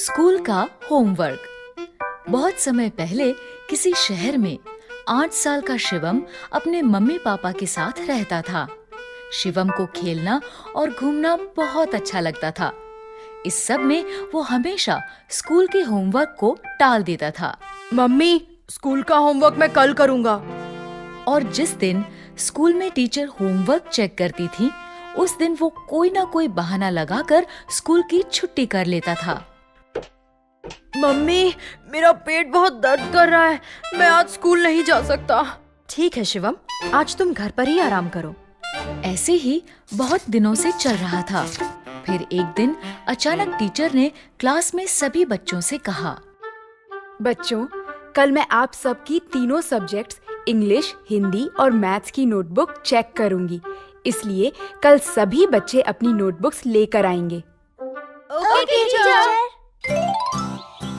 School का homework. बहुत समय पहले किसी शहर में 8 साल का शिवम अपने मम्मी पापा के साथ रहता था। शिवम को खेलना और घूमना बहुत अच्छा लगता था। इस सब में वो हमेशा स्कूल के होमवर्क को टाल देता था। मम्मी, स्कूल का होमवर्क मैं कल करूंगा। और जिस दिन स्कूल में टीचर होमवर्क चेक करती थी, उस दिन वो कोई ना कोई बहाना लगाकर स्कूल की छुट्टी कर लेता था। मम्मी, मेरा पेट बहुत दर्द कर रहा है, मैं आज स्कूल नहीं जा सकता। ठीक है शिवम, आज तुम घर पर ही आराम करो। ऐसे ही बहुत दिनों से चल रहा था। फिर एक दिन अचानक टीचर ने क्लास में सभी बच्चों से कहा, बच्चों, कल मैं आप सबकी तीनों सब्जेक्ट्स इंग्लिश, हिंदी और मैथ्स की नोटबुक चेक करूंगी। इसलिए कल सभी बच्चे अपनी नोटबुक्स लेकर आएंगे। Okay teacher.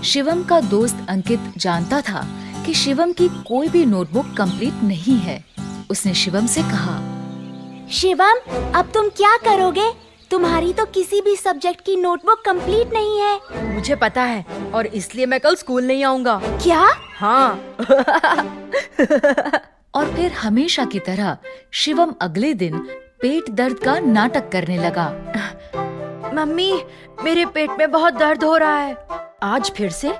शिवम का दोस्त अंकित जानता था कि शिवम की कोई भी नोटबुक कंप्लीट नहीं है। उसने शिवम से कहा, शिवम, अब तुम क्या करोगे? तुम्हारी तो किसी भी सब्जेक्ट की नोटबुक कंप्लीट नहीं है। मुझे पता है और इसलिए मैं कल स्कूल नहीं आऊंगा। क्या? हाँ। और फिर हमेशा की तरह शिवम अगले दिन पेट दर्द का नाटक करने लगा। मम्मी, मेरे पेट में बहुत दर्द हो रहा है। आज फिर से?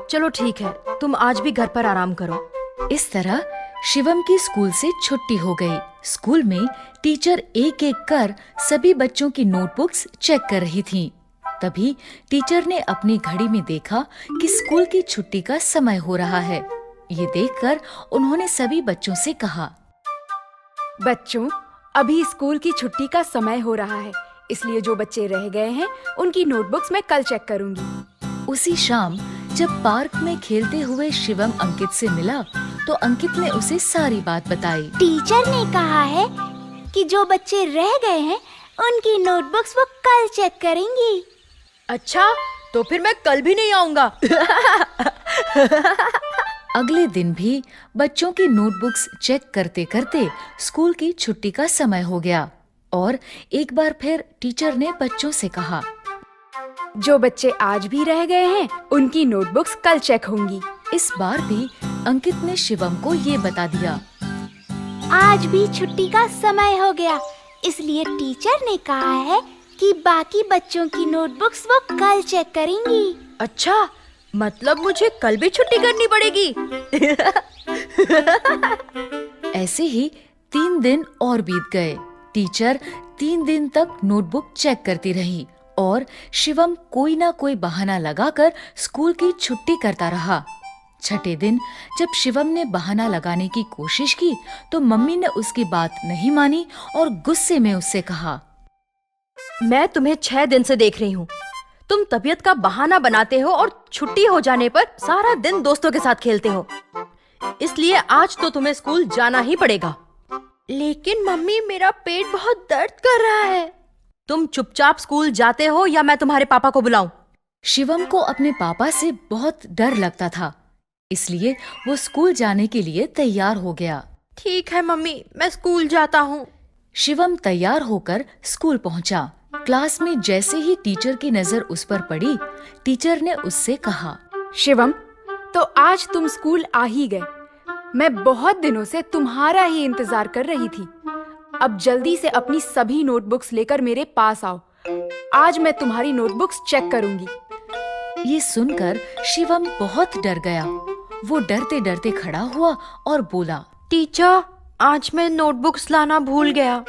चलो ठीक है, तुम आज भी घर पर आराम करो। इस तरह शिवम की स्कूल से छुट्टी हो गई। स्कूल में टीचर एक एक कर सभी बच्चों की नोटबुक्स चेक कर रही थी। तभी टीचर ने अपनी घड़ी में देखा कि स्कूल की छुट्टी का समय हो रहा है। ये देखकर उन्होंने सभी बच्चों से कहा, बच्चों, अभी स्कूल की छुट्टी का समय हो रहा है, इसलिए जो बच्चे रह गए हैं उनकी नोटबुक्स मैं कल चेक करूंगी। उसी शाम जब पार्क में खेलते हुए शिवम अंकित से मिला तो अंकित ने उसे सारी बात बताई। टीचर ने कहा है कि जो बच्चे रह गए हैं उनकी नोटबुक्स वो कल चेक करेंगी। अच्छा, तो फिर मैं कल भी नहीं आऊंगा। अगले दिन भी बच्चों की नोटबुक्स चेक करते करते स्कूल की छुट्टी का समय हो गया और एक बार फिर टीचर ने बच्चों से कहा, जो बच्चे आज भी रह गए हैं उनकी नोटबुक्स कल चेक होंगी। इस बार भी अंकित ने शिवम को ये बता दिया, आज भी छुट्टी का समय हो गया, इसलिए टीचर ने कहा है कि बाकी बच्चों की नोटबुक्स वो कल चेक करेंगी। अच्छा, मतलब मुझे कल भी छुट्टी करनी पड़ेगी। ऐसे ही 3 दिन और बीत गए। टीचर 3 दिन तक नोटबुक चेक करती रही और शिवम कोई ना कोई बहाना लगाकर स्कूल की छुट्टी करता रहा। छठे दिन जब शिवम ने बहाना लगाने की कोशिश की तो मम्मी ने उसकी बात नहीं मानी और गुस्से में उससे कहा, मैं तुम्हें 6 दिन से देख रही हूँ। तुम तबीयत का बहाना बनाते हो और छुट्टी हो जाने पर सारा दिन दोस्तों के साथ खेलते हो। इसलिए आज तो तुम्हें स्कूल जाना ही पड़ेगा। लेकिन मम्मी, मेरा पेट बहुत दर्द कर रहा है। तुम चुपचाप स्कूल जाते हो या मैं तुम्हारे पापा को बुलाऊं? शिवम को अपने पापा से बहुत डर लगता था, इसलिए वो स्कूल जाने के लिए तैयार हो गया। ठीक है मम्मी, मैं स्कूल जाता हूँ। शिवम तैयार होकर स्कूल पहुंचा। क्लास में जैसे ही टीचर की नजर उस पर पड़ी, टीचर ने उससे कहा, शिवम, तो आज तुम स्कूल आ ही गए। मैं बहुत दिनों से तुम्हारा ही इंतजार कर रही थी। अब जल्दी से अपनी सभी नोटबुक्स लेकर मेरे पास आओ। आज मैं तुम्हारी नोटबुक्स चेक करूंगी। ये सुनकर शिवम बहुत डर गया। वो डरते डरते खड़ा हुआ और बोला, टीचर, आज मैं नोटबुक्स लाना भूल गया।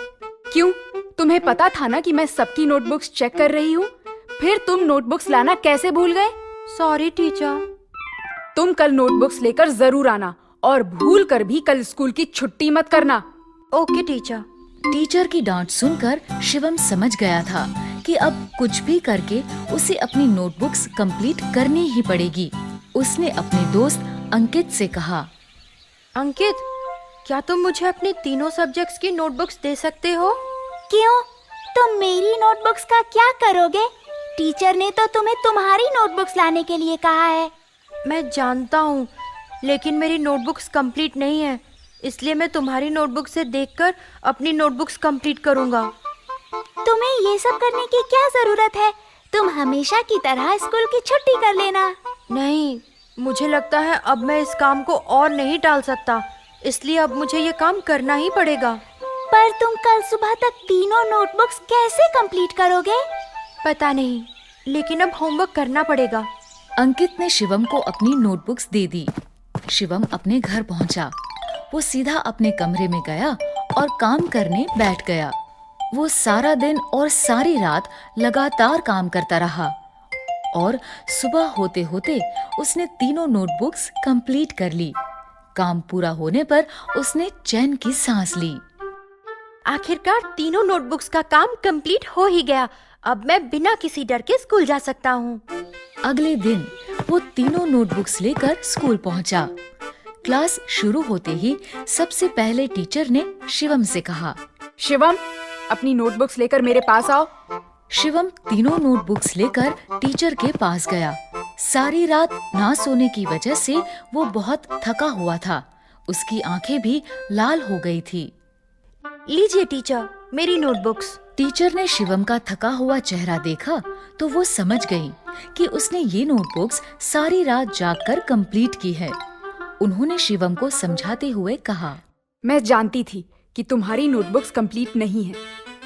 क्यों? तुम्हें पता था ना कि मैं सबकी नोटबुक्स चेक कर रही हूँ। फिर तुम नोटबुक्स लाना कैसे भूल गए? Sorry teacher. तुम कल नोटबुक्स लेकर जरूर आना और भूल कर भी कल स्कूल की छुट्टी मत करना। Okay teacher. टीचर की डांट सुनकर शिवम समझ गया था कि अब कुछ भी करके उसे अपनी नोटबुक्स कंप्लीट करनी ही पड़ेगी। उसने अपने दोस्त अंकित से कहा, अंकित, क्या तुम मुझे अपने तीनों सब्जेक्ट्स की नोटबुक्स दे सकते हो? क्यों? तुम मेरी नोटबुक्स का क्या करोगे? टीचर ने तो तुम्हें तुम्हारी नोटबुक्स लाने के लिए कहा है। मैं जानता हूँ, लेकिन मेरी नोटबुक्स कंप्लीट नहीं है, इसलिए मैं तुम्हारी नोटबुक से देखकर अपनी नोटबुक्स कंप्लीट करूँगा। तुम्हें ये सब करने की क्या जरूरत है? तुम हमेशा की तरह स्कूल की छुट्टी कर लेना। नहीं, मुझे लगता है अब मैं इस काम को और नहीं टाल सकता, इसलिए अब मुझे ये काम करना ही पड़ेगा। पर तुम कल सुबह तक तीनों नोटबुक्स कैसे कंप्लीट करोगे? पता नहीं, लेकिन अब होमवर्क करना पड़ेगा। अंकित ने शिवम को अपनी नोटबुक्स दे दी। शिवम अपने घर पहुंचा। वो सीधा अपने कमरे में गया और काम करने बैठ गया। वो सारा दिन और सारी रात लगातार काम करता रहा और सुबह होते होते उसने तीनों नोटबुक्स कंप्लीट कर ली। काम पूरा होने पर उसने चैन की सांस ली। आखिरकार तीनों नोटबुक्स का काम कंप्लीट हो ही गया। अब मैं बिना किसी डर के स्कूल जा सकता हूँ। अगले दिन वो तीनों नोटबुक्स लेकर स्कूल पहुंचा। क्लास शुरू होते ही सबसे पहले टीचर ने शिवम से कहा, शिवम, अपनी नोटबुक्स लेकर मेरे पास आओ। शिवम तीनों नोटबुक्स लेकर टीचर के पास गया। सारी रात ना सोने की वजह से वो बहुत थका हुआ था। उसकी आंखें भी लाल हो गई थी। लीजिए टीचर, मेरी नोटबुक्स। टीचर ने शिवम का थका हुआ चेहरा देखा तो वो समझ गई कि उसने ये नोटबुक्स सारी रात जागकर कंप्लीट की है। उन्होंने शिवम को समझाते हुए कहा, मैं जानती थी कि तुम्हारी नोटबुक्स कंप्लीट नहीं है।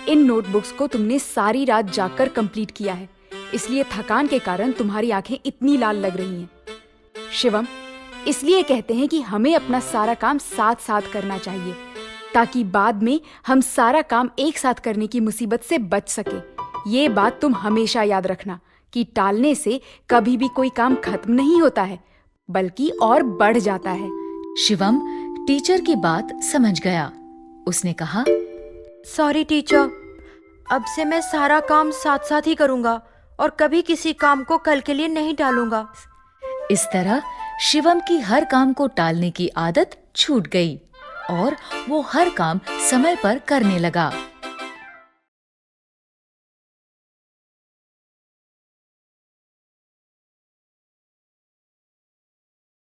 इन नोटबुक्स को तुमने सारी रात जागकर कंप्लीट किया है, इसलिए थकान के कारण तुम्हारी आंखें इतनी लाल लग रही हैं। शिवम, इसलिए कहते हैं कि हमें अपना सारा काम साथ साथ करना चाहिए, ताकि बाद में हम सारा काम एक साथ करने की मुसीबत से बच सके। ये बात तुम हमेशा याद रखना कि टालने से कभी भी कोई काम खत्म नहीं होता है, बल्कि और बढ़ जाता है। शिवम टीचर की बात समझ गया। उसने कहा, सॉरी टीचर, अब से मैं सारा काम साथ साथ ही करूँगा और कभी किसी काम को कल के लिए नहीं टालूंगा। इस तरह शिवम की हर काम को टालने की आदत छूट गई और वो हर काम समय पर करने लगा।